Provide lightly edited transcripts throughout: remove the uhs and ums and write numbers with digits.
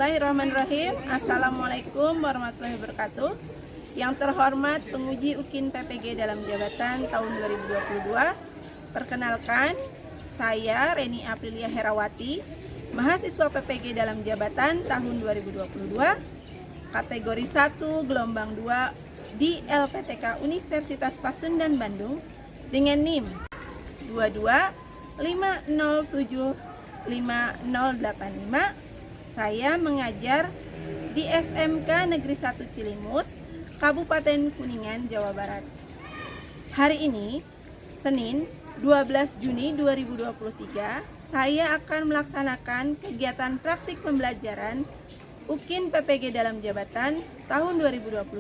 Bismillahirrahmanirrahim. Assalamualaikum warahmatullahi wabarakatuh. Yang terhormat penguji UKIN PPG dalam jabatan tahun 2022. Perkenalkan, saya Reni Aprilia Herawati, mahasiswa PPG dalam jabatan tahun 2022, kategori 1 gelombang 2 di LPTK Universitas Pasundan Bandung dengan NIM 2250750085. Saya mengajar di SMK Negeri 1 Cilimus, Kabupaten Kuningan, Jawa Barat. Hari ini, Senin 12 Juni 2023, saya akan melaksanakan kegiatan praktik pembelajaran UKIN PPG dalam jabatan tahun 2022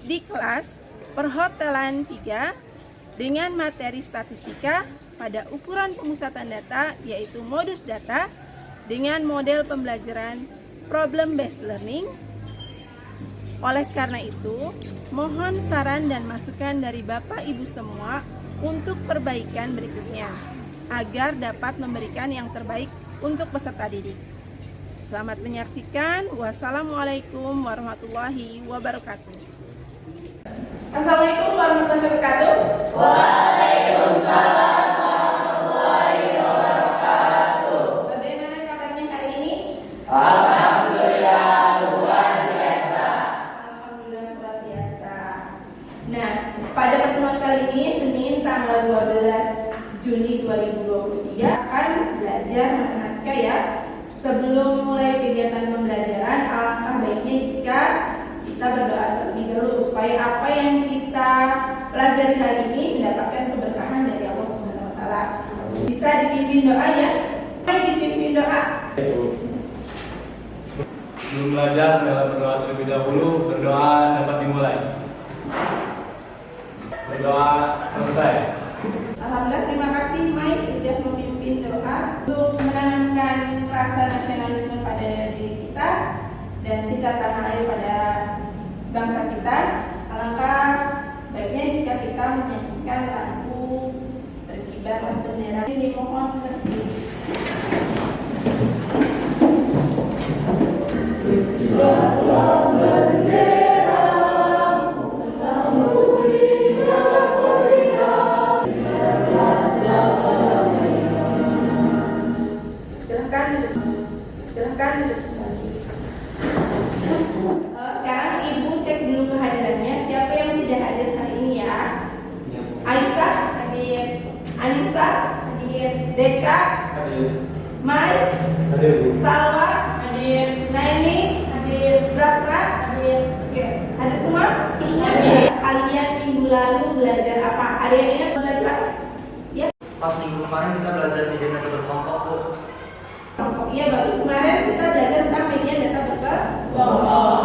di kelas Perhotelan 3 dengan materi statistika pada ukuran pemusatan data, yaitu modus data dengan model pembelajaran problem based learning. Oleh karena itu, mohon saran dan masukan dari Bapak Ibu semua untuk perbaikan berikutnya agar dapat memberikan yang terbaik untuk peserta didik. Selamat menyaksikan. Wassalamualaikum warahmatullahi wabarakatuh. Assalamualaikum warahmatullahi wabarakatuh. Waalaikumsalam. Alhamdulillah luar biasa. Nah, pada pertemuan kali ini, Senin tanggal 12 Juni 2023, akan belajar matematika ya. Sebelum mulai kegiatan pembelajaran, alangkah baiknya jika kita berdoa terlebih dahulu supaya apa yang kita pelajari hari ini mendapatkan keberkahan dari Allah Subhanahu wa taala. Bisa dipimpin doa ya? Dipimpin doa. Sebelum belajar, adalah berdoa terlebih dahulu. Berdoa dapat dimulai. Berdoa selesai. Alhamdulillah, terima kasih Mai sudah memimpin doa untuk menanamkan rasa nasionalisme pada diri kita dan cinta tanah air pada bangsa kita. Alangkah baiknya jika kita menyanyikan lagu Berkibarlah Bendera. Ini mohon berdiri. Berkibarlah benderamu, namun suci beriram, biarlah selamanya. Silahkan. Sekarang Ibu cek dulu kehadirannya. Siapa yang tidak hadir hari ini ya? Aisyah hadir, Anissa hadir, Deka hadir, Mai hadir, Salwa hadir, Naimi hadir, Zafra hadir. Oke, ada semua? Ingat ya, kalian minggu lalu belajar apa? Ada yang ingat belajar apa? Ya. Pas minggu kemarin kita belajar media data berkelompok, Bu. Iya bagus, kemarin kita belajar tentang media data berkelompok.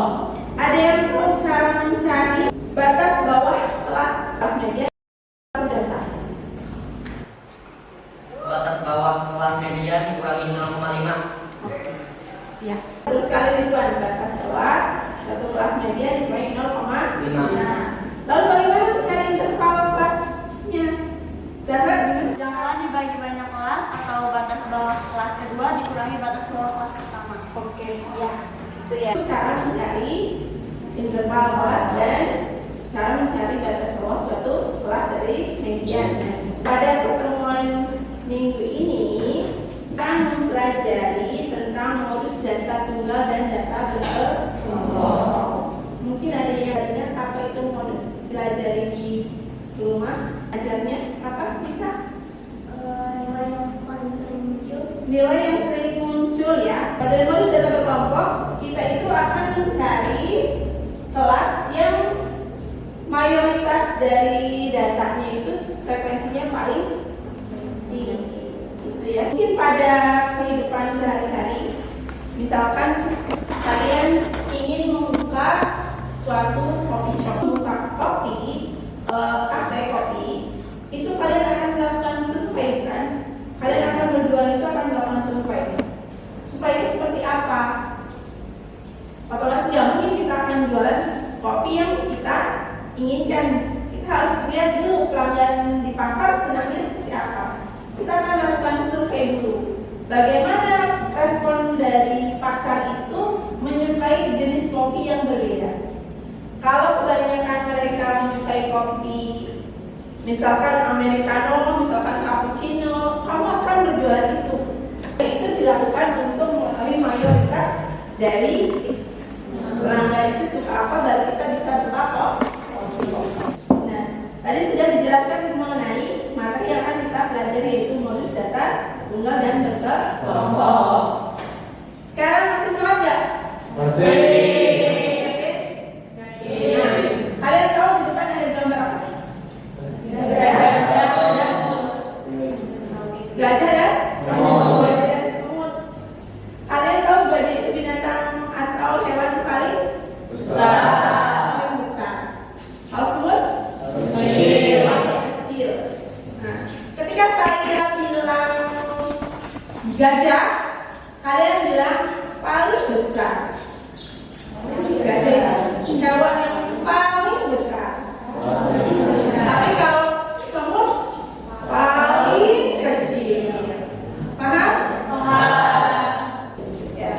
Ada yang tahu cara mencari batas bawah kelas media data? Batas bawah kelas media dikurangi 0,5. Ya. Terus kali Ridwan, batas bawah satu kelas media dikurangi 0,5. Lalu bagaimana mencari interval kelasnya? Zahra gimana? Janganlah dibagi banyak kelas atau batas bawah kelas kedua dikurangi batas bawah kelas pertama. Oke, ya. Itu ya. Cara mencari interval kelas dan cara mencari batas bawah suatu kelas dari media. Pada pertemuan minggu ini akan mempelajari tentang modus data tunggal dan data berkelompok. Mungkin ada yang tanya apa itu modus, pelajari di rumah. Ajarnya apa? Bisa? Nilai yang sering muncul. Nilai yang sering muncul ya. Pada modus data berkelompok, kita itu akan mencari kelas yang mayoritas dari datanya itu frekuensinya paling tinggi. Gitu ya. Mungkin pada kehidupan sehari-hari, misalkan kalian ingin membuka suatu coffee shop, membuka kafe kopi, itu kalian akan melakukan survei kan? Kalian akan berjualan itu akan melakukan survei. Survei seperti apa? Apalagi nggak mungkin kita akan jualan kopi yang kita inginkan. Kita harus lihat dulu pelanggan di pasar senangnya seperti apa. Kita akan lakukan survei dulu. Bagaimana kopi, misalkan americano, misalkan cappuccino, kamu akan berjualan itu. Itu dilakukan untuk mengetahui mayoritas dari pelanggan itu suka apa, baru kita bisa buka kok. Nah, tadi sudah dijelaskan mengenai materi yang akan kita pelajari, yaitu modus data tunggal dan berkelompok. Sekarang masih semangat nggak? Masih. Nah, kalian tahu di depan ada gambar apa? Gajah dan semut. Kalian tahu gajah itu binatang atau hewan paling Besar. paling besar. Kalau semut Kecil. paling kecil. Nah, ketika saya bilang gajah, kalian bilang paling besar. Gajah hewan yang paling besar. Tapi kalau semut paling kecil. Paham? Ya.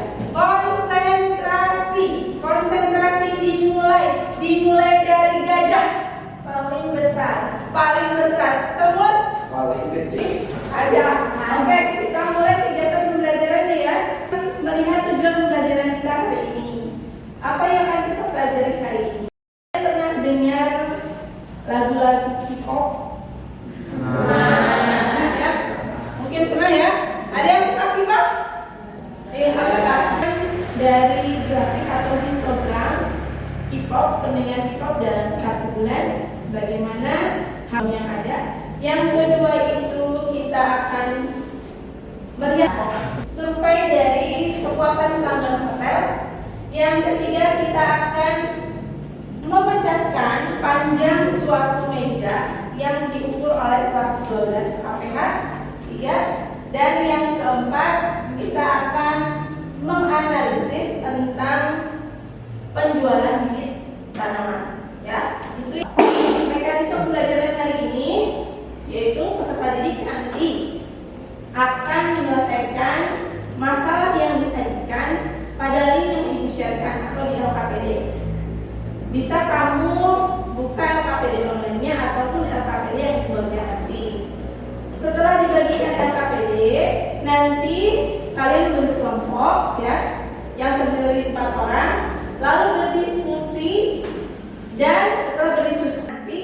Konsentrasi dimulai dari gajah Paling besar. paling besar. Semut Paling kecil. aja. Oke, kita mulai kegiatan pembelajarannya ya. Melihat tujuan pembelajaran kita hari ini. Apa yang akan kita pelajari hari ini? Kalian pernah dengar lagu-lagu K-pop? Ya, mungkin pernah ya. Ada yang suka K-pop? Dari grafik atau histogram K-pop, pendengar K-pop dalam 1 bulan, bagaimana hal yang ada. Yang kedua itu kita akan melihat survei dari kepuasan pelanggan hotel. Yang ketiga kita akan memecahkan panjang suatu meja yang diukur oleh kelas 12 KPH 3. Dan yang keempat kita akan menganalisis tentang penjualan bibit tanaman. Ya, itu mekanisme pembelajaran hari ini, yaitu peserta didik nanti akan menyelesaikan masalah yang disajikan pada link yang ibu sharekan atau di LKPD. Bisa kamu buka LKPD online-nya ataupun LKPD yang dibuatnya nanti. Setelah dibagikan LKPD, nanti kalian bentuk kelompok ya, yang terdiri 4 orang, lalu berdiskusi, dan setelah berdiskusi nanti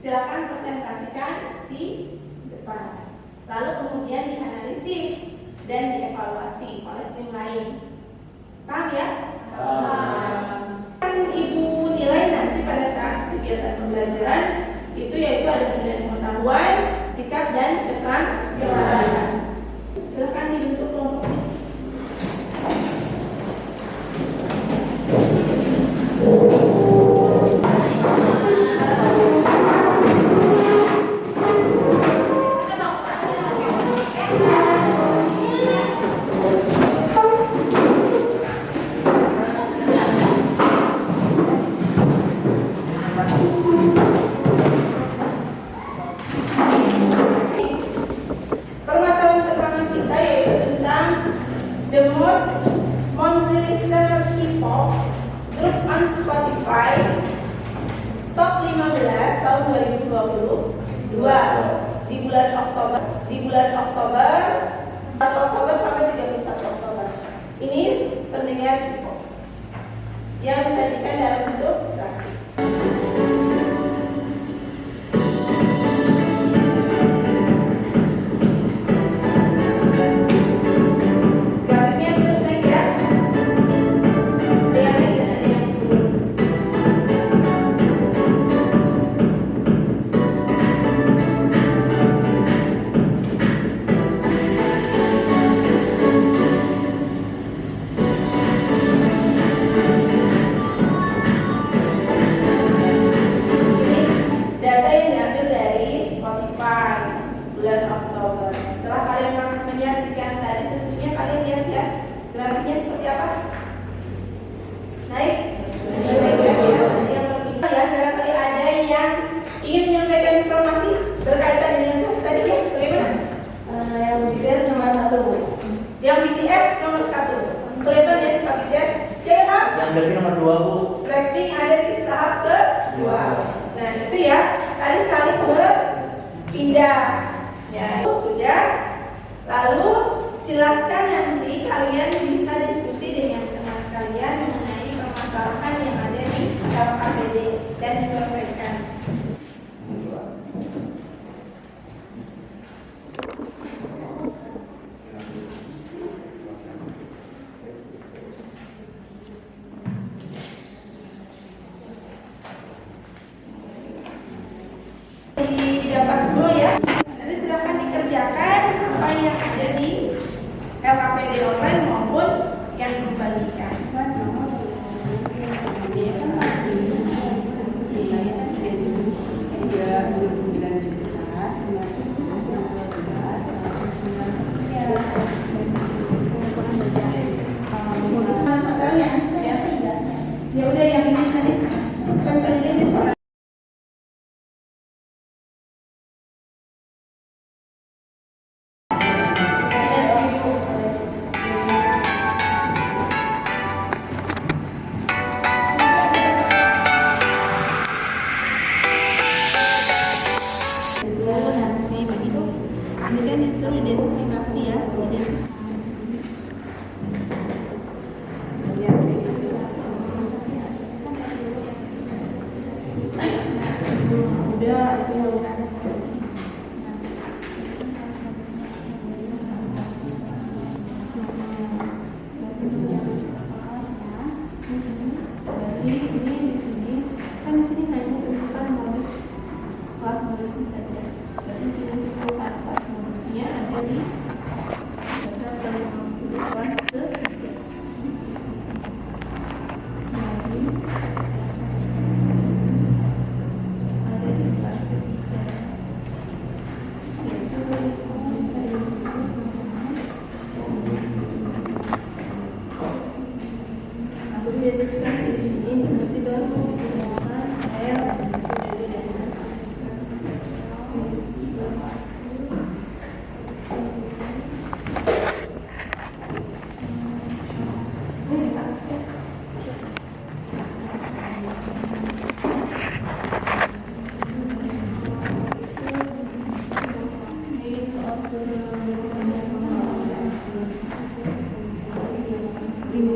silakan presentasikan di depan. Lalu kemudian dianalisis dan dievaluasi oleh tim lain. Paham ya? Kan ibu nilai nanti pada saat kegiatan pembelajaran itu yaitu ada penilaian pengetahuan, sikap dan keterampilan. Silakan dibentuk kelompoknya. Permasalahan pertama kita yaitu tentang the most monthly listener K-pop group on Spotify top 15 tahun 2022 di bulan Oktober 1 Oktober sampai 31 Oktober. Ini pendengar K-pop yang disajikan dalam bentuk grafik. Grafiknya terus naik ya. Ada yang naik dan ada yang turun. Ini data yang diambil dari Spotify bulan Oktober. Setelah kalian menyaksikan tadi, tentunya kalian lihat ya grafiknya seperti apa? Naik? Naik ya. Yang lebih ya, barangkali ada yang ingin menyampaikan informasi berkaitan dengan tadi ya, bagaimana? Yang BTS nomor 1. Yang BTS nomor 1. Kelihatan ya Pak BTS. Jangan Yang Blackpink nomor 2 bu. Blackpink ada di tahap kedua. Nah itu ya, tadi saling berpindah. Ya, sudah. Lalu silakan nanti kalian bisa diskusi dengan teman kalian mengenai permasalahan yang ada di LKPD dan diselesaikan. Didapat semua ya. Nanti silakan dikerjakan apa yang ada di LKPD online maupun yang dibagikan. Ya udah yang ini tadi contohnya ini soal nanti begitu. Ini kan disuruh identifikasi ya.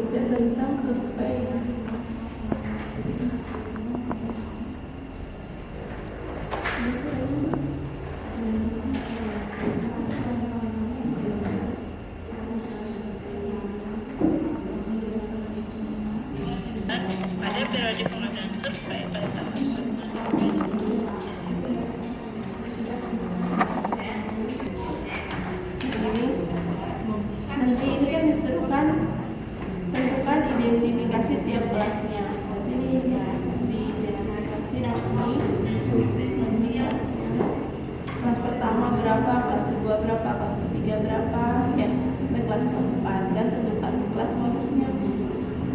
Tentang survei. Pada periode pengadaan survei pada tanggal 1 sampai 2 Nanti ini kan disuruhkan tentukan identifikasi tiap kelasnya. Ini ya diidentifikasi nanti kelas pertama berapa, kelas kedua berapa, kelas ketiga berapa, ya sampai kelas keempat dan tentukan kelas modusnya.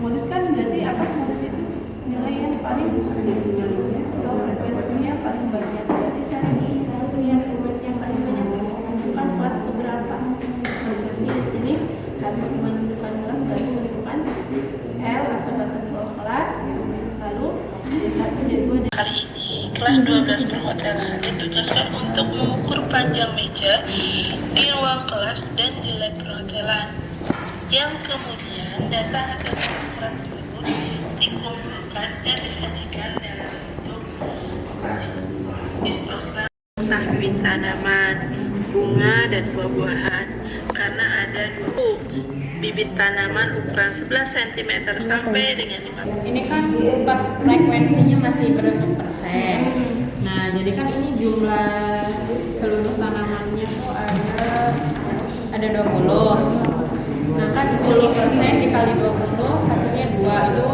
Modus kan berarti apa modus itu nilai yang paling kalau frekuensinya paling banyak. Berarti cari yang frekuensi yang paling banyak tentukan kelas keberapa. Berarti di sini habis menentukan kelas baru menentukan L atau batas bawah kelas, lalu D1, D2, D3. Kali ini kelas 12 perhotelan ditugaskan untuk mengukur panjang meja di ruang kelas dan di lab perhotelan, yang kemudian data hasil pengukuran tersebut dikumpulkan dan disajikan dalam bentuk histogram sahwit tanaman, bunga dan buah-buahan, karena ada 2 bibit tanaman ukuran 11 cm sampai dengan 5. Ini kan frekuensinya masih berbentuk persen. Nah, jadi kan ini jumlah seluruh tanamannya tuh ada 20. Nah, kan 10% dikali 20 hasilnya 2. Itu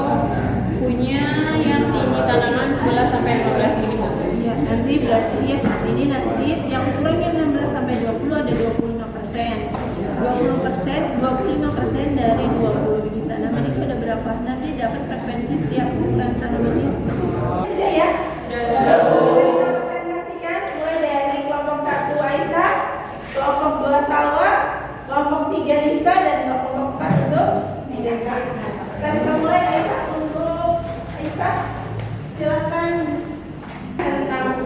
punya yang tinggi tanaman 11 sampai 15 ini, Bu. Ya, nanti berarti ya seperti ini. Nanti yang ukurannya 16 sampai 20 ada 25%. 25% dari 20 bibit tanaman itu ada berapa? Nanti dapat frekuensi tiap ukuran tanamannya seperti itu. Sudah ya? Kita presentasikan mulai dari kelompok 1 Aisyah, kelompok 2 Salwa, kelompok 3 Nisa, dan kelompok 4 itu Nideka. Kita bisa mulai Aisyah. Untuk Aisyah, silakan tentang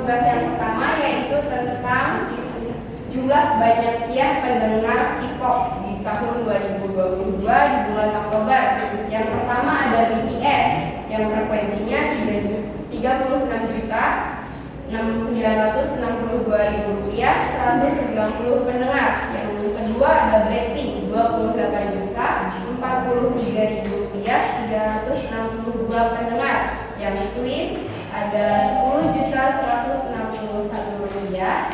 jumlah banyaknya pendengar K-pop di tahun 2022 di bulan Oktober. Yang pertama ada BTS yang frekuensinya 36.962.000 rupiah, 190 pendengar. Yang kedua ada Blackpink 28.043.000 rupiah, 362 pendengar. Yang Twist ada 10.161.000 rupiah,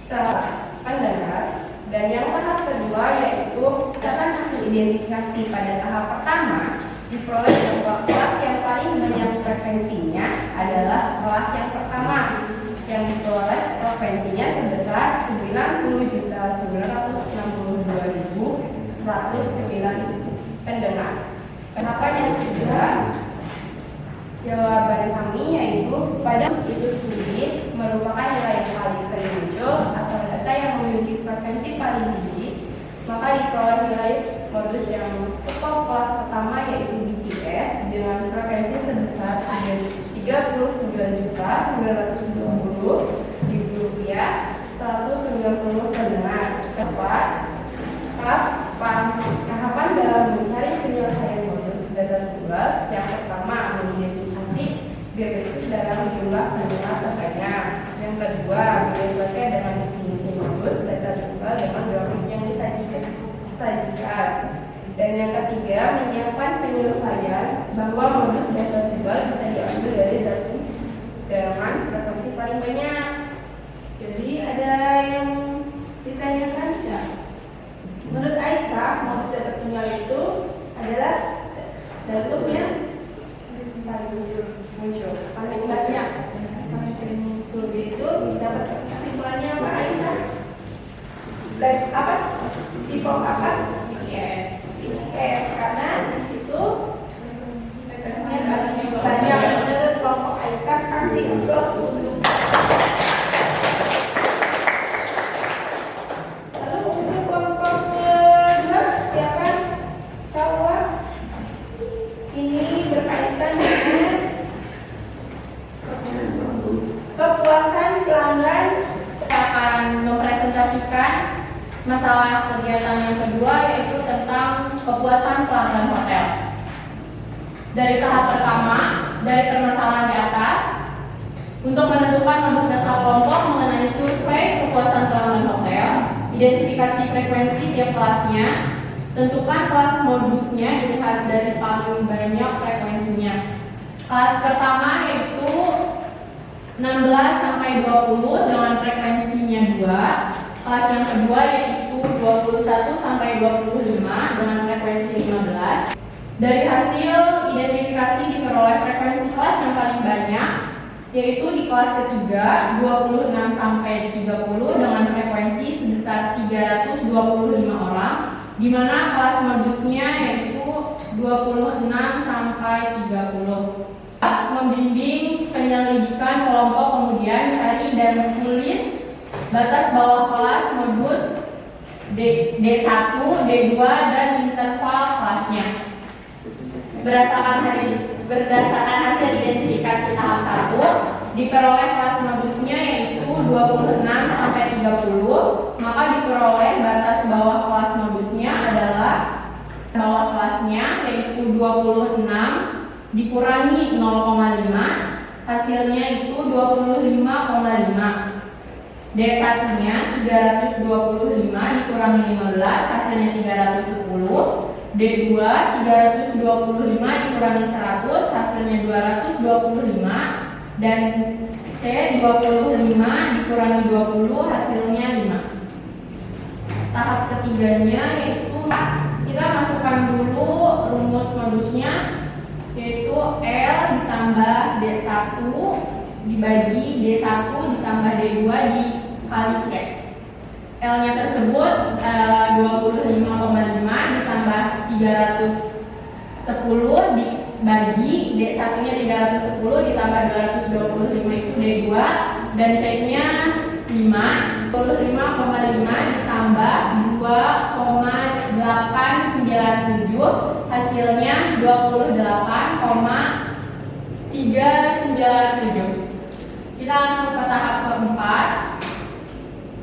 100 pendengar. Dan yang tahap kedua yaitu misalkan hasil identifikasi pada tahap pertama diperoleh bahwa kelas yang paling banyak frekuensinya adalah kelas yang pertama yang diperoleh frekuensinya sebesar 90.162.109 pendengar. Tahapan yang kedua, jawaban kami yaitu pada itu studi merupakan nilai yang paling sering muncul atau data yang memiliki frekuensi paling tinggi, maka diperoleh nilai modus yang top kelas pertama yaitu BTS dengan frekuensi sebesar 39.920.000 rupiah, 190 pendengar. Keempat, tahapan dalam mencari penyelesaian modus data tunggal. Yang pertama, mengidentifikasi defisit dalam jumlah pendengar terbanyak. Yang kedua, menyesuaikan dengan definisi modus data tunggal dengan grafik yang disajikan. Dan yang ketiga, menyiapkan penyelesaian bahwa modus data tunggal bisa diambil dari data dengan frekuensi paling banyak. Jadi ada yang ditanyakan tidak? Menurut Aisyah, modus data tunggal itu adalah datum yang paling muncul, paling banyak, paling sering muncul. Itu dapat kesimpulannya apa Aisyah? Apa? Tipe apa? BTS. Karena di situ paling banyak menurut kelompok Aisyah. Kasih aplaus untuk. Lalu untuk kelompok kedua siapa? Salwa. Ini berkaitan dengan kepuasan pelanggan. Saya akan mempresentasikan masalah kegiatan yang kedua yaitu tentang kepuasan pelanggan hotel. Dari tahap pertama, dari permasalahan di atas, untuk menentukan modus data kelompok mengenai survei kepuasan pelanggan hotel, identifikasi frekuensi tiap kelasnya, tentukan kelas modusnya dilihat dari paling banyak frekuensinya. Kelas pertama yaitu 16 sampai 20 dengan frekuensinya 2. Kelas yang kedua yaitu 21 sampai 25 dengan frekuensi 15. Dari hasil identifikasi diperoleh frekuensi kelas yang paling banyak yaitu di kelas ketiga 26 sampai 30 dengan frekuensi sebesar 325 orang, di mana kelas modusnya yaitu 26 sampai 30. Membimbing penyelidikan kelompok kemudian cari dan tulis batas bawah kelas modus D1, D2 dan interval kelasnya. Berdasarkan hasil identifikasi tahap 1 diperoleh kelas modusnya yaitu 26 sampai 30, maka diperoleh batas bawah kelas modusnya adalah bawah kelasnya yaitu 26 dikurangi 0,5, hasilnya itu 25,5. D1-nya 325 dikurangi 15, hasilnya 310. D2 325 dikurangi 100, hasilnya 225. Dan C 25 dikurangi 20, hasilnya 5. Tahap ketiganya yaitu kita masukkan dulu rumus modusnya, yaitu L ditambah D1 dibagi D1 ditambah D2 dikali C. L-nya tersebut 25,5 ditambah 310 dibagi D1-nya 310 ditambah 225 itu D2, dan C-nya 5. 25,5 ditambah 2,897, hasilnya 28,397. Kita langsung ke tahap keempat.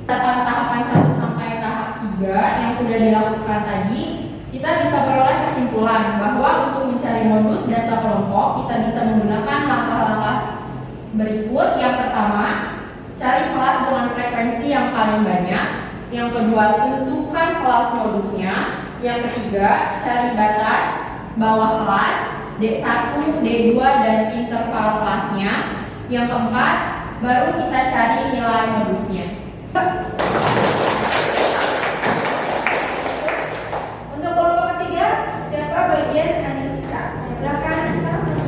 tahapan 1 sampai tahap 3 yang sudah dilakukan tadi, kita bisa peroleh kesimpulan bahwa untuk mencari modus data kelompok kita bisa menggunakan langkah-langkah berikut. Yang pertama, cari kelas dengan frekuensi yang paling banyak. Yang kedua, tentukan kelas modusnya. Yang ketiga, cari batas bawah kelas D1, D2, dan interval kelasnya. Yang keempat, baru kita cari nilai modusnya. Untuk kelompok ketiga, siapa bagian analisa? Silakan.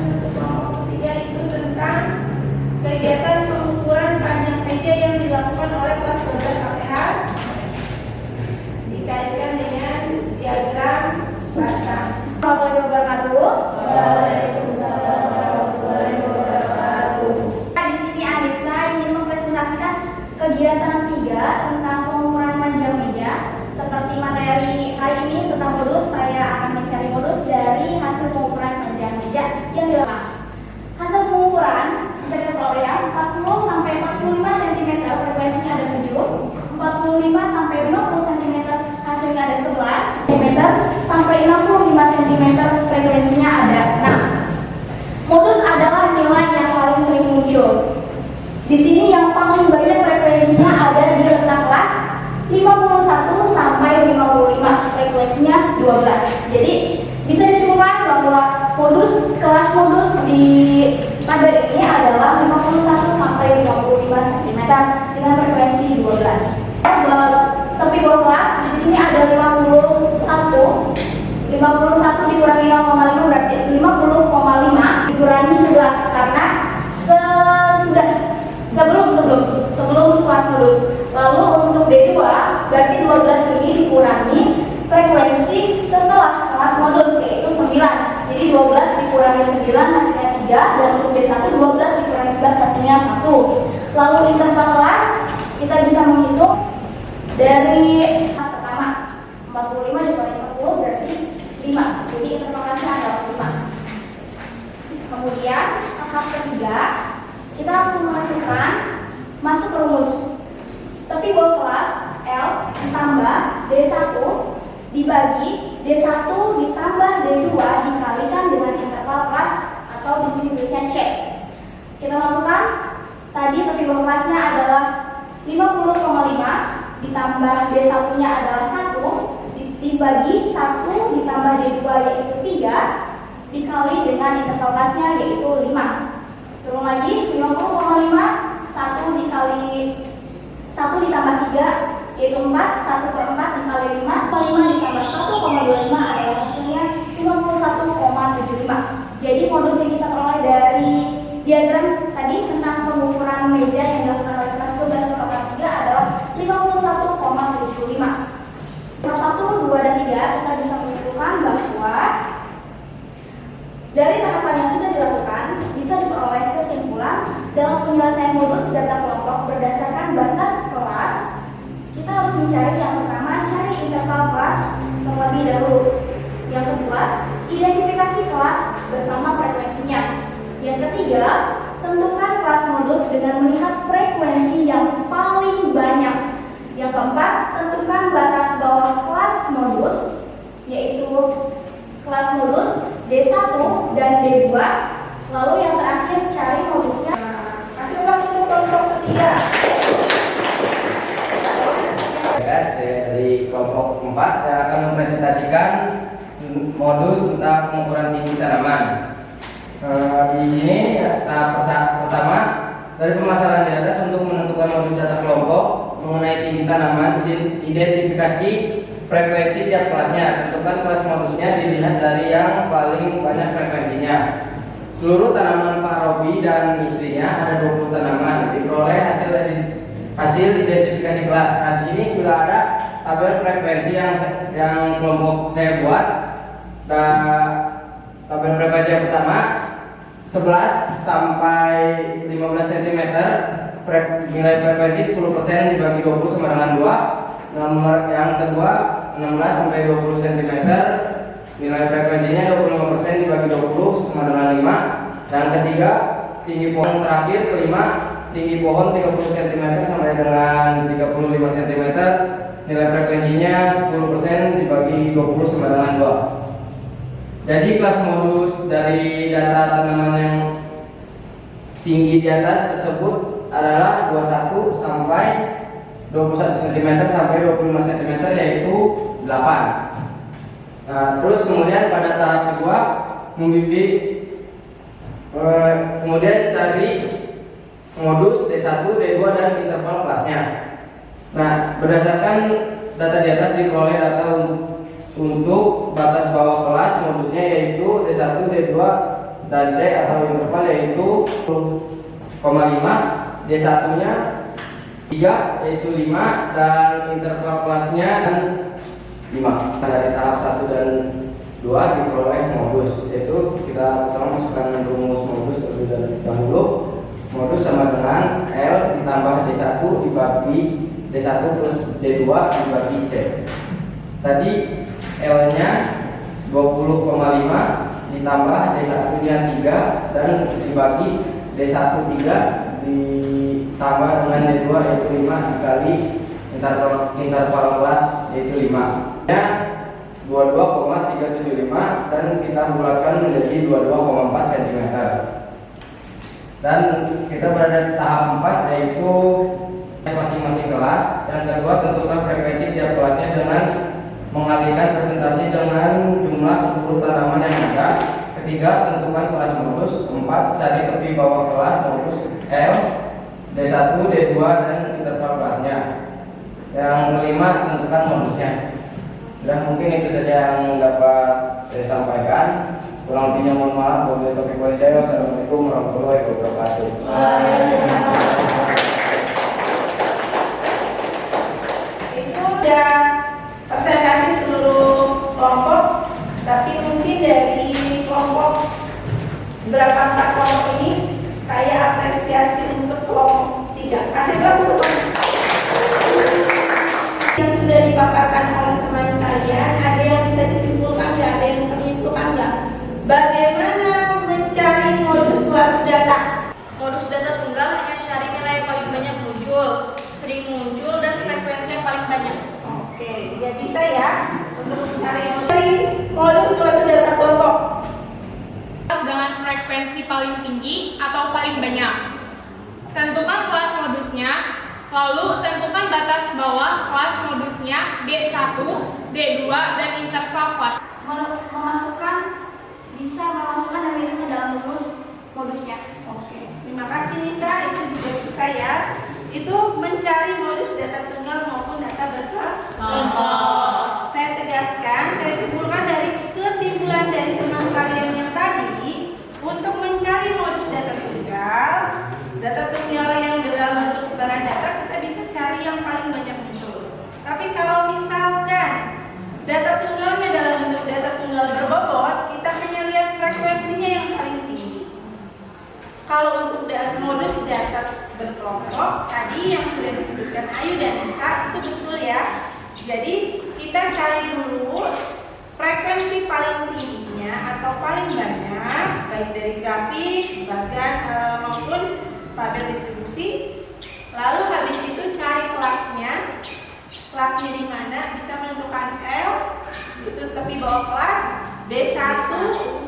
Untuk kelompok ketiga itu tentang kegiatan pengukuran panjang meja yang dilakukan oleh kelas 12 KPH dikaitkan dengan diagram batang. Warahmatullahi wabarakatuh. Waalaikumsalam warahmatullahi wabarakatuh. Di sini Anissa ingin mempresentasikan kegiatan 3 tentang pengukuran panjang meja. Seperti materi hari ini tentang modus, saya akan mencari modus dari hasil pengukuran panjang meja yang dilakukan. Hasil pengukuran bisa diperoleh 40 sampai 45 cm frekuensinya ada 7, 45 sampai 50 cm hasilnya ada 11 cm, sampai 65 cm frekuensinya ada 6. Modus adalah nilai yang paling sering muncul. Di sini yang paling banyak frekuensinya ada di rentang kelas 51 sampai 55, frekuensinya 12. Jadi bisa disimpulkan bahwa kelas modus di tabel ini adalah 51 sampai 55 cm dengan frekuensi 12. Tepi bawah kelas di sini ada 51 dikurangi 0,5 berarti 50,5 dikurangi 11 karena sebelum kelas modus. Lalu untuk D2 berarti 12 ini dikurangi frekuensi setelah kelas modus yaitu 9. Jadi 12 dikurangi 9 hasilnya 3, dan untuk D1 12 dikurangi 11 hasilnya 1. Lalu interval kelas kita bisa menghitung dari kelas pertama 45 dikurangi 40 berarti 5. Jadi interval kelasnya adalah 5. Kemudian tahap ketiga kita langsung menentukan masuk rumus. Tapi bawah kelas L ditambah D1 dibagi D1 ditambah D2 dikalikan dengan interval kelas atau di sini tulisnya C. Kita masukkan tadi tepi bawah kelasnya adalah 50,5 ditambah D1-nya adalah 1 dibagi 1 ditambah D2 yaitu 3 dikali dengan interval kelasnya yaitu 5. Turun lagi 50,5 1 dikali 1 ditambah 3 yaitu 4, 1/4 dikali 5 ditambah 1,25 adalah hasilnya 51,75. Jadi modus yang kita peroleh dari diagram tadi tentang pengukuran meja yang dilakukan oleh kelas 12 kelompok 3 adalah 51,75. Tahap 1, 2, dan 3 kita bisa menyimpulkan bahwa dari tahapan yang sudah dilakukan bisa diperoleh kesimpulan dalam penyelesaian modus data kelompok berdasarkan batas kelas. Kita harus mencari yang pertama, cari interval kelas terlebih dahulu. Yang kedua, identifikasi kelas bersama frekuensinya. Yang ketiga, tentukan kelas modus dengan melihat frekuensi yang paling banyak. Yang keempat, tentukan batas bawah kelas modus, yaitu kelas modus D1 dan D2. Lalu yang terakhir, cari modusnya. Kasih ulang untuk kelompok ketiga. Saya dari kelompok 4 yang akan mempresentasikan modus tentang pengukuran tinggi tanaman. Di sini tahap pertama dari pemasaran di atas untuk menentukan modus data kelompok mengenai tinggi tanaman, identifikasi frekuensi tiap kelasnya. Tentukan kelas modusnya dilihat dari yang paling banyak frekuensinya. Seluruh tanaman Pak Robi dan istrinya ada 20 tanaman. Diperoleh hasil identifikasi kelas. Nah, di sini sudah ada tabel frekuensi yang kelompok saya buat. Dan tabel frekuensi yang pertama 11 sampai 15 cm, nilai frekuensi 10% dibagi 20 sama dengan 2. Nomor yang kedua 16 sampai 20 cm, nilai frekuensinya 25% dibagi 20 sama dengan 5. Yang ketiga tinggi pohon terakhir 5 tinggi pohon 30 cm sampai dengan 35 cm, nilai frekuensinya 10% dibagi 20 sama dengan 2. Jadi kelas modus dari data tanaman yang tinggi di atas tersebut adalah 21 sampai 21 cm sampai 25 cm, yaitu 8. Nah, terus kemudian pada tahap kedua membimbing, kemudian cari modus D1, D2 dan interval kelasnya. Nah, berdasarkan data di atas diperoleh data untuk batas bawah kelas modusnya yaitu D1, D2 dan C atau interval yaitu 0,5, D1 nya 3 yaitu 5 dan interval kelasnya 5. Dari tahap 1 dan 2 diperoleh modus, yaitu kita pertama masukkan rumus modus terlebih dahulu. Modus sama dengan L ditambah D1 dibagi D1 plus D2 dibagi C. Tadi L nya 20,5 ditambah D1 nya 3 dan dibagi D1 3 ditambah dengan D2 yaitu 5 dikali interval kelas yaitu 5 nya 22,375 dan kita bulatkan menjadi 22,4 cm. Dan kita berada di tahap 4 yaitu masing-masing kelas. Yang kedua, tentukan frekuensi tiap kelasnya dengan mengalihkan presentasi dengan jumlah 10 tanaman yang ada. Ketiga, tentukan kelas modus. 4, cari tepi bawah kelas modus L, D1, D2 dan interval kelasnya. Yang kelima, tentukan modusnya. Sudah, mungkin itu saja yang dapat saya sampaikan. Kurang lebihnya mohon maaf. Wassalamualaikum warahmatullahi wabarakatuh. Itu udah presentasi seluruh kelompok, tapi mungkin dari kelompok berapa 4 kelompok ini saya apresiasi untuk kelompok 3. Kasih berapa teman yang sudah dipaparkan oleh teman kalian? Ada yang bisa disimpulkan nggak? Ada yang bisa menyimpulkan nggak? Bagaimana mencari modus suatu data? Modus data tunggal hanya cari nilai yang paling banyak muncul, sering muncul, dan frekuensi yang paling banyak. Oke, ya bisa ya untuk mencari modus suatu data kelompok. Dengan frekuensi paling tinggi atau paling banyak. Tentukan kelas modusnya, lalu tentukan batas bawah kelas modusnya D1, D2, dan interval kelas. Bisa memasukkan dan itu ke dalam rumus modusnya. Oke, terima kasih Nisa. Itu juga bisa ya. Itu mencari modus data tunggal maupun data berkelompok. Saya tegaskan, saya simpulkan dari kesimpulan dari teman kalian yang tadi, untuk mencari modus data tunggal yang dalam bentuk sebaran data, kita bisa cari yang paling banyak muncul. Tapi kalau misalkan data tunggalnya dalam bentuk data tunggal berbobot, kita hanya lihat frekuensinya yang paling tinggi. Kalau untuk modus data berkelompok, tadi yang sudah disebutkan Ayu dan Nisa itu betul ya. Jadi kita cari dulu frekuensi paling tingginya atau paling banyak, baik dari grafik, bahkan maupun tabel distribusi. Lalu habis itu cari kelasnya di mana, bisa menentukan L, itu tepi bawah kelas, D1,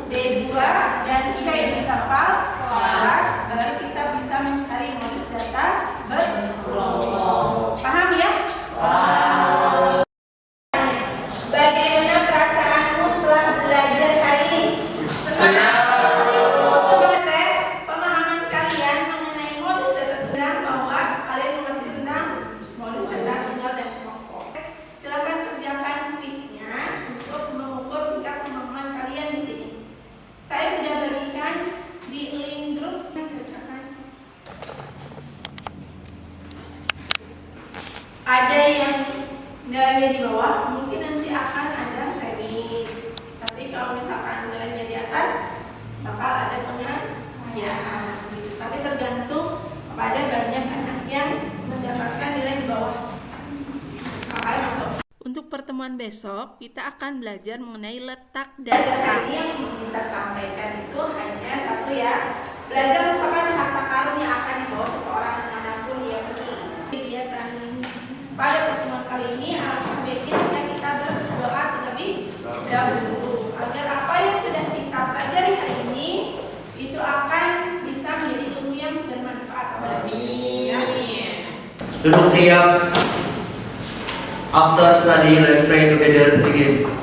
D2, dan C interval kelas, baru kita bisa mencari modus data berkelompok. Paham ya? Bagaimana perasaanmu setelah belajar hari ini? Senang. Untuk mengetes pemahaman kalian mengenai modus data tunggal, bahwa kalian mengerti tentang modus data tunggal dan kelompok. Silakan kerjakan kuisnya untuk mengukur tingkat pemahaman kalian di sini. Saya sudah bagikan di link grup. Ada yang nilainya di bawah, mungkin nanti akan ada kredit. Tapi kalau misalkan nilainya di atas, bakal ada penghargaan. Gitu. Tapi tergantung kepada banyak anak yang mendapatkan nilai di bawah. Makanya masuk. Untuk pertemuan besok, kita akan belajar mengenai letak data. Yang bisa sampaikan itu hanya satu ya. belajar merupakan harta karun yang akan dibawa seseorang dimanapun ia pergi. Kegiatan pada pertemuan kali ini alangkah baiknya jika kita berdoa terlebih dahulu agar apa yang sudah kita pelajari hari ini itu akan bisa menjadi ilmu yang bermanfaat. Duduk siap. After study, let's pray together. Begin.